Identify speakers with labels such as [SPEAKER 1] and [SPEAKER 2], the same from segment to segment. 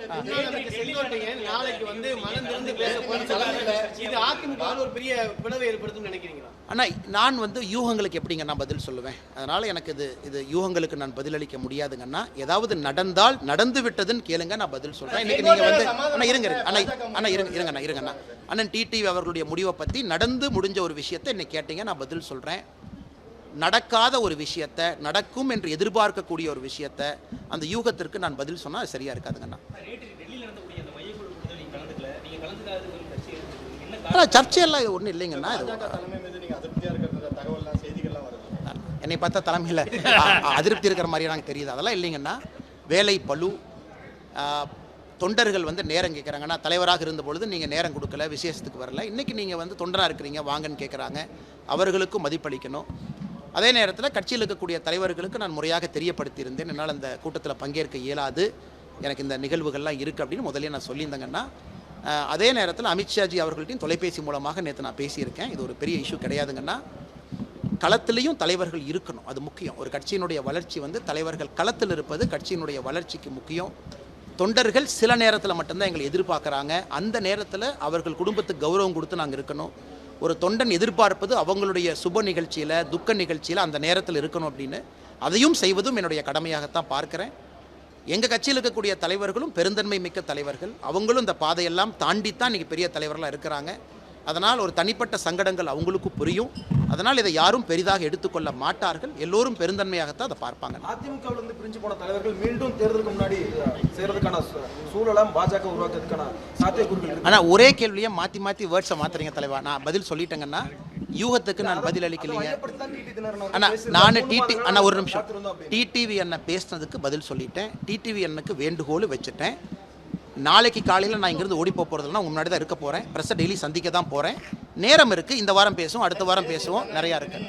[SPEAKER 1] செங்கோட்டையன் நாளைக்கு வந்து மனம் திறந்து பேச போறது இது அதிமுக ஒரு பெரிய பிளவை ஏற்படுத்தும் நினைக்கிறீங்களா?
[SPEAKER 2] ஆனா நான் வந்து யூகங்களுக்கு எப்படிங்க நான் பதில் சொல்லுவேன்? அதனால எனக்கு இது யூகங்களுக்கு நான் பதிலளிக்க முடியாதுங்கன்னா, ஏதாவது நடந்தால் நடந்து விட்டதுன்னு கேளுங்க, நான் பதில் சொல்றேன். இன்னைக்கு நீங்க வந்து இருங்க அண்ணன் டிடிவி அவர்களுடைய முடிவை பத்தி நடந்து முடிஞ்ச ஒரு விஷயத்தை இன்னைக்கு கேட்டீங்க, நான் பதில் சொல்றேன். நடக்காத ஒரு விஷயத்தை நடக்கும் என்று எதிர்பார்க்கக்கூடிய ஒரு விஷயத்தை அந்த யூகத்திற்கு நான் பதில் சொன்னா அது சரியா இருக்காதுங்கண்ணா. சர்ச்சையெல்லாம் இது ஒன்றும் இல்லைங்கண்ணா. என்னை பார்த்தா தலைமையில் அதிருப்தி இருக்கிற மாதிரி எனக்கு தெரியுது. அதெல்லாம் இல்லைங்கண்ணா. வேலை பளு, தொண்டர்கள் வந்து நேரம் கேட்குறாங்கன்னா, தலைவராக இருந்த பொழுது நீங்கள் நேரம் கொடுக்கல, விசேஷத்துக்கு வரல. இன்றைக்கி நீங்கள் வந்து தொண்டராக இருக்கிறீங்க, வாங்கன்னு கேட்குறாங்க. அவர்களுக்கும் மதிப்பளிக்கணும். அதே நேரத்தில் கட்சியில் இருக்கக்கூடிய தலைவர்களுக்கு நான் முறையாக தெரியப்படுத்தியிருந்தேன், என்னால் அந்த கூட்டத்தில் பங்கேற்க இயலாது, எனக்கு இந்த நிகழ்வுகள்லாம் இருக்குது அப்படின்னு முதல்ல நான் சொல்லியிருந்தேங்கன்னா. அதே நேரத்தில் அமித்ஷாஜி அவர்கள்ட்டையும் தொலைபேசி மூலமாக நேற்று நான் பேசியிருக்கேன். இது ஒரு பெரிய இஷ்யூ கிடையாதுங்கன்னா. களத்திலையும் தலைவர்கள் இருக்கணும், அது முக்கியம். ஒரு கட்சியினுடைய வளர்ச்சி வந்து தலைவர்கள் களத்தில் இருப்பது கட்சியினுடைய வளர்ச்சிக்கு முக்கியம். தொண்டர்கள் சில நேரத்தில் மட்டும்தான் எங்களை எதிர்பார்க்குறாங்க. அந்த நேரத்தில் அவர்கள் குடும்பத்துக்கு கௌரவம் கொடுத்து நாங்கள் இருக்கணும். ஒரு தொண்டன் எதிர்பார்ப்பது அவங்களுடைய சுப நிகழ்ச்சியில், துக்க நிகழ்ச்சியில் அந்த நேரத்தில் இருக்கணும் அப்படின்னு. அதையும் செய்வதும் என்னுடைய கடமையாகத்தான் பார்க்குறேன். எங்கள் கட்சியில் இருக்கக்கூடிய தலைவர்களும் பெருந்தன்மை மிக்க தலைவர்கள். அவங்களும் இந்த பாதையெல்லாம் தாண்டித்தான் இன்றைக்கி பெரிய தலைவர்களாக இருக்கிறாங்க. அதனால் ஒரு தனிப்பட்ட சங்கடங்கள் அவங்களுக்கும் புரியும். அதனால் இதை யாரும் பெரிதாக எடுத்துக்கொள்ள மாட்டார்கள். எல்லோரும் பெருந்தன்மையாகத்தான் அதை பார்ப்பாங்க.
[SPEAKER 3] அதிமுகவிலிருந்து பிரிஞ்சு போன தலைவர்கள் மீண்டும் தேர்தலுக்கு முன்னாடி செய்யறதுக்கான சூழலாம் பாஜக உருவாக்குறதுக்கான சாத்தியக்கூறுகள்.
[SPEAKER 2] ஆனால் ஒரே கேள்வியை மாற்றி மாற்றி வேர்ட்ஸை மாற்றுறீங்க தலைவா. நான் பதில் சொல்லிட்டேங்கன்னா யூகத்துக்கு நான் பதில் அளிக்கலைங்க. நான் ஒரு நிமிஷம், டிடிவி அண்ணா பேசினதுக்கு பதில் சொல்லிட்டேன். டிடிவி அண்ணனுக்கு வேண்டுகோள் வச்சுட்டேன். நாளைக்கு காலையில் நான் இங்கிருந்து ஓடி போகிறதுனா முன்னாடி தான் இருக்க போகிறேன். ப்ரெஸ்ஸை டெய்லி சந்திக்க தான் போகிறேன். நேரம் இருக்குது. இந்த வாரம் பேசுவோம், அடுத்த வாரம் பேசுவோம், நிறையா இருக்குது.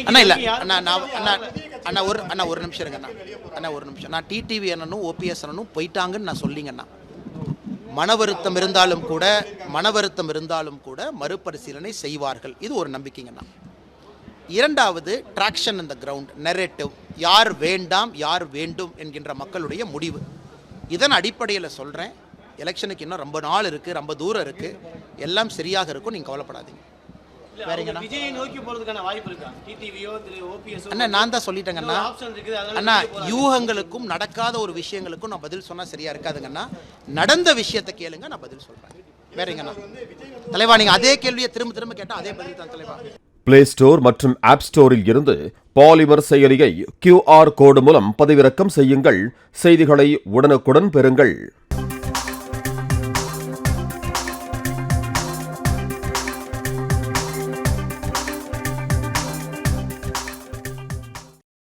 [SPEAKER 2] அண்ணா இல்லை அண்ணா ஒரு நிமிஷம் இருங்கண்ணா. ஒரு நிமிஷம். நான் டிடிவி அண்ணனும் ஓபிஎஸ் அண்ணனும் போயிட்டாங்கன்னு நான் சொல்லிங்கண்ணா. மன வருத்தம் இருந்தாலும் கூட மறுபரிசீலனை செய்வார்கள். இது ஒரு நம்பிக்கைங்கண்ணா. இரண்டாவது, ட்ராக்ஷன் இந்த கிரவுண்ட் நெரேட்டிவ், யார் வேண்டாம் யார் வேண்டும் என்கின்ற மக்களுடைய முடிவு. இதன் அடிப்படையில் சொல்கிறேன். எலெக்ஷனுக்கு இன்னும் ரொம்ப நாள் இருக்குது, ரொம்ப தூரம் இருக்குது. எல்லாம் சரியாக இருக்கும், நீங்கள் கவலைப்படாதீங்க. அண்ணா நான் தான் சொல்லிட்டேங்கண்ணா. அண்ணா யூகங்களுக்கும் நடக்காத ஒரு விஷயங்களுக்கும் நான் பதில் சொன்னால் சரியா இருக்காதுங்கண்ணா. நடந்த விஷயத்தை கேளுங்க, நான் பதில் சொல்கிறேன். வேறங்கண்ணா தலைவா, நீங்கள் அதே கேள்வியை திரும்ப கேட்டால் அதே பதில் தான் தலைவா.
[SPEAKER 4] பிளே ஸ்டோர் மற்றும் ஆப் ஸ்டோரில் இருந்து பாலிமர் செயலியை QR கோடு மூலம் பதிவிறக்கம் செய்யுங்கள். செய்திகளை உடனுக்குடன் பெறுங்கள்.